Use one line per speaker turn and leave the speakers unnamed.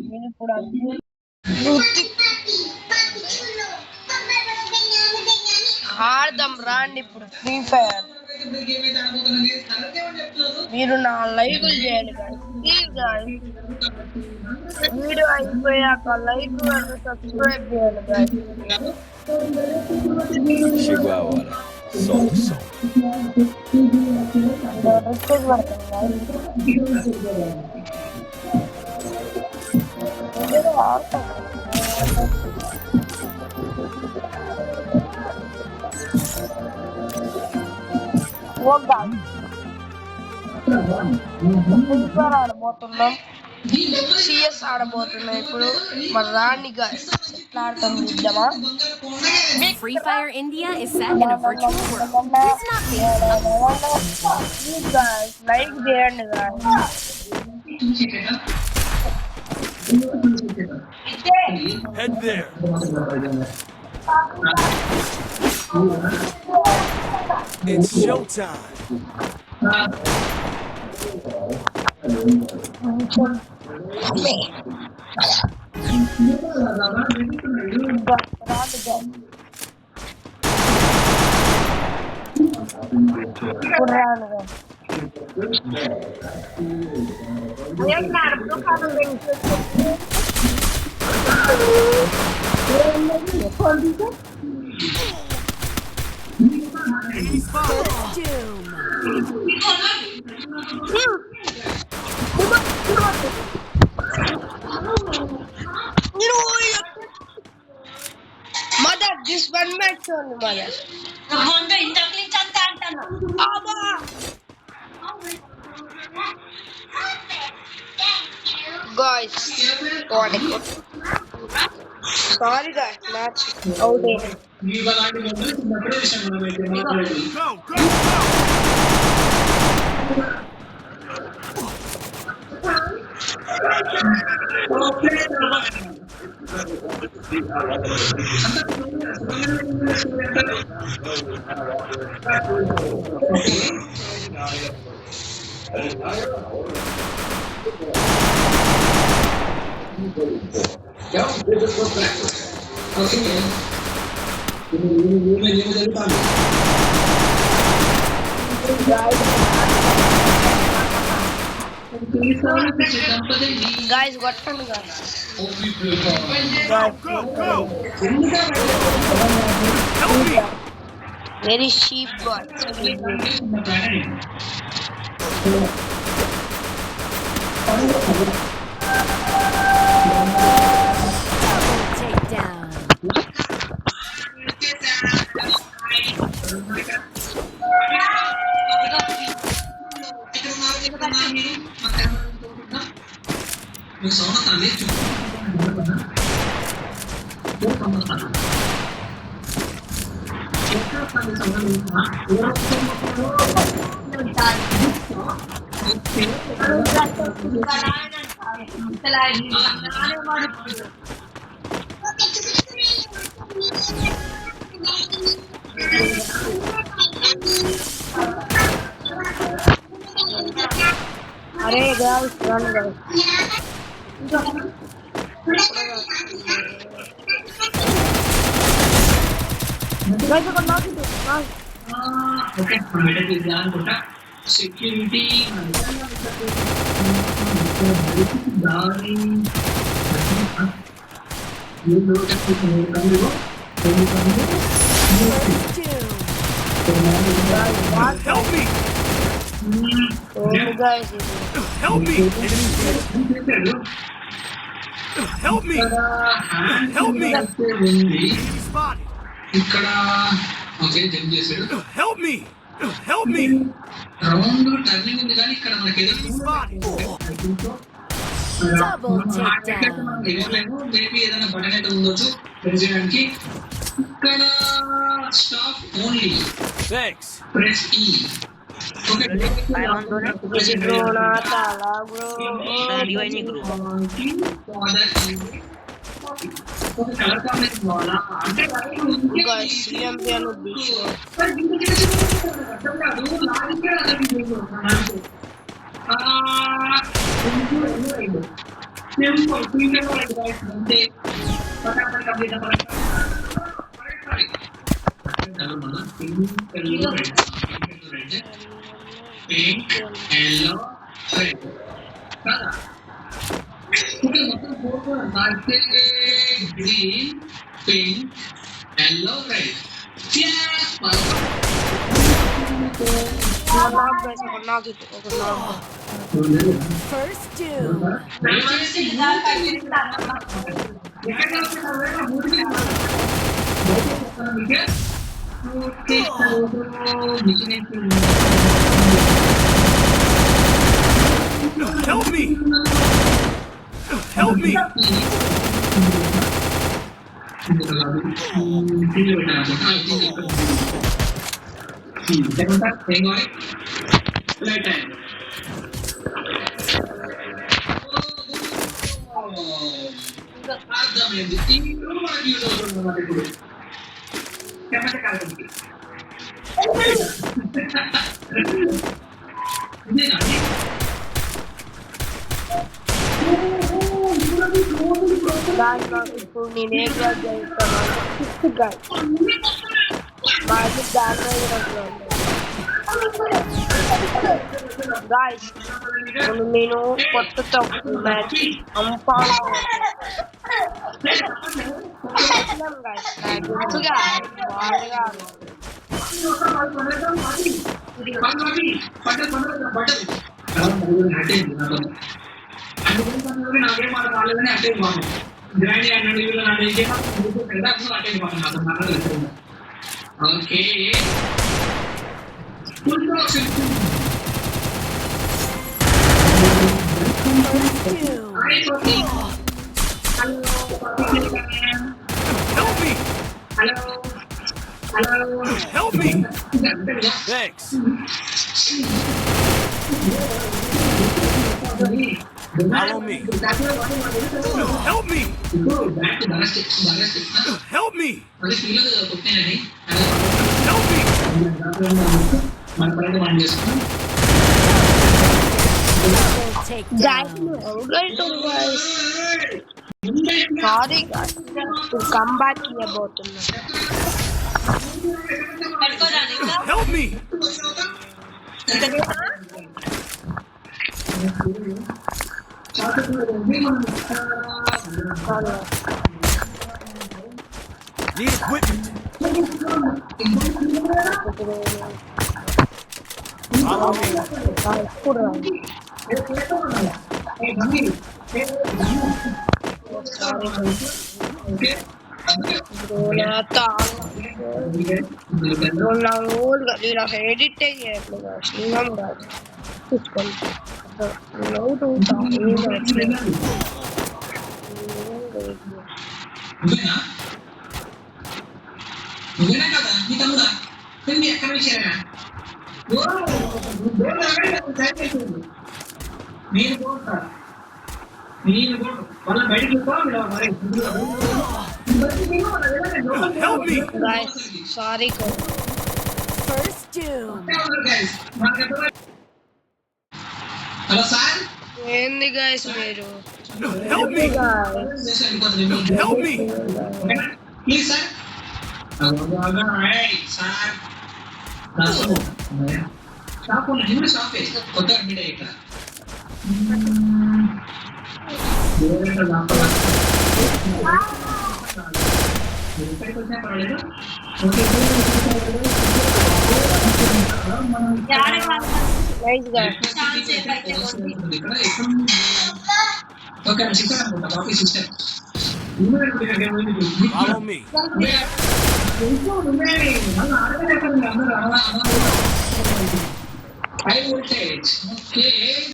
నేను ఇప్పుడు ఆడదాం రాండి ఇప్పుడు ఫ్రీ ఫైర్. మీరు నా లైకులు చేయండి ప్లీజ్. వీడియో అయిపోయాక లైక్ అండ్ సబ్స్క్రైబ్ చేయండి.
Chegou a hora. Solta o som.
ఆడబోతున్నాం, సిఎస్ ఆడబోతున్నాం ఇప్పుడు. మరి రాండి గైస్ ఎట్లా ఆడతాం చూద్దామా.
Free Fire India is set in a virtual world. Let's not
please guys like చేయండి guys.
Head there. It's showtime.
Mother, this one match only, mother. Guys, sorry guys, match out.
Go, go,
Guys, what fun, guys.
go, go.
Very cheap, guys.
takedown.
Arey guys, run guys. Guys, aku nak itu.
Okay, permit ke jalan kota security dari you know that we can go
Help me.
Oh guys,
Help me. Help me. Help me. Spotted.
ఇక్కడ okay jump చేశాడు.
Help me. Help me.
Round turning ఉంది కానీ ఇక్కడ మనకి ఏదో
Double takedown.
Maybe ఏదైనా button అయితే ఉండొచ్చు తెలియడానికి. ఇక్కడ స్టాప్ ఓన్లీ
Thanks.
ప్రెస్ ఈ. Okay
bro, nata lah bro.
Colour combination కావాలా అంటే
Guys, CMP anu bicho.
Simple simple guys అంతే ఫటాఫట్ కంప్లీట్ అవ్వాలి pink yellow red pink yellow red కదా ఓకే మొత్తం ఫోర్ రాస్తే గ్రీన్ పింక్ ఎల్లో రెడ్
నాకు guys, ఒక నాకు
First doom.
Help me! Help me!
అర్థమైంది ఇప్పుడు మనకి యూజ్ అవుతుంది ఇప్పుడు కెమెరా కాలండి ఇదేనా
guys, నాకు ఇప్పుడు నేను ఏం డ్రైవ్ చేస్తాను guys మా ఇంటి గాయస్ నేను కొత్త తప్పు మ్యాచ్ అంపాగా గుర్తుగా బాగా
నాకేం మాట రాలేదని అటెండ్ బాగు గ్రాండ్ అన్నాడు వీళ్ళు అటెండ్ బాగున్నాడు okay
Help me!
Hello hello
Help me! Thanks. Follow me. Help me! Help me! Help me!
Take
guys
down.
Sorry guys to come back చేయబోతున్నా
Help me! Need equipment. Follow me.
నేను edit చేయట్లేదు శ్రీరామ్ గారు చూసుకోండి
నువ్వేనా కదా నీ తమ్ముడా నేను ఎక్కడ వచ్చారా నేను పోతా నేను పోను వాళ్ళ బయటికి
Help me!
guys sorry
First doom.
Hello sir
ఏంది guys మీరు
Help me! Help me!
Please sir sir shop ఉన్న షాప్ కొత్త అడ్మిట్ అయ్యి ఇక్కడ ఎక్కడికి వచ్చినా పర్వాలేదు
guys
ఓకే సిస్టర్ అనుకుంటా coffee sister
Follow me.
High voltage okay